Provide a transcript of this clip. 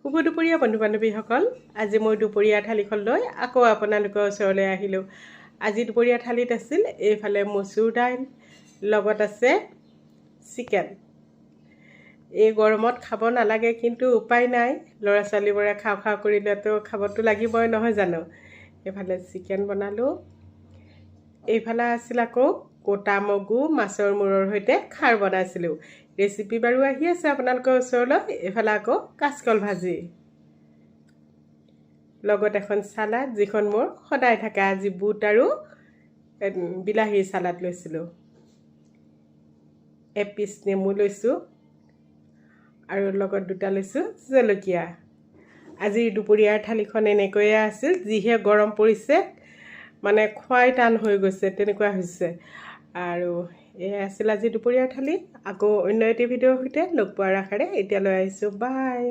শুভ দুপৰীয়া বন্ধু বান্ধৱীসকল, আজি মই দুপৰীয়া থালিখন লৈ আকৌ আপোনালোকৰ ওচৰলৈ আহিলোঁ। আজি দুপৰীয়া থালিত আছিল এইফালে মচুৰ দাইল, লগত আছে চিকেন। এই গৰমত খাব নালাগে, কিন্তু উপায় নাই, ল'ৰা ছোৱালীবোৰে খাওঁ খাওঁ কৰিলেতো খাবতো লাগিবই নহয় জানো। এইফালে চিকেন বনালোঁ। এইফালে আছিল আকৌ গোটা মগু মাছৰ মূৰৰ সৈতে খাৰ বনাইছিলোঁ। ৰেচিপি বাৰু আহি আছে আপোনালোকৰ ওচৰলৈ। এইফালে আকৌ কাচকল ভাজি, লগত এখন চালাড, যিখন মোৰ সদায় থাকে। আজি বুট আৰু বিলাহীৰ চালাড লৈছিলোঁ। এপিচ নেমু লৈছোঁ আৰু লগত দুটা লৈছোঁ জলকীয়া। আজিৰ দুপৰীয়াৰ থালিখন এনেকৈয়ে আছিল। যিহে গৰম পৰিছে, মানে খোৱাই টান হৈ গৈছে, তেনেকুৱা হৈছে। আৰু এয়া আছিল আজি দুপৰীয়াৰ থালি। আকৌ অন্য এটি ভিডিঅ'ৰ সৈতে লগ পোৱাৰ আশাৰে এতিয়ালৈ আহিছোঁ। বাই।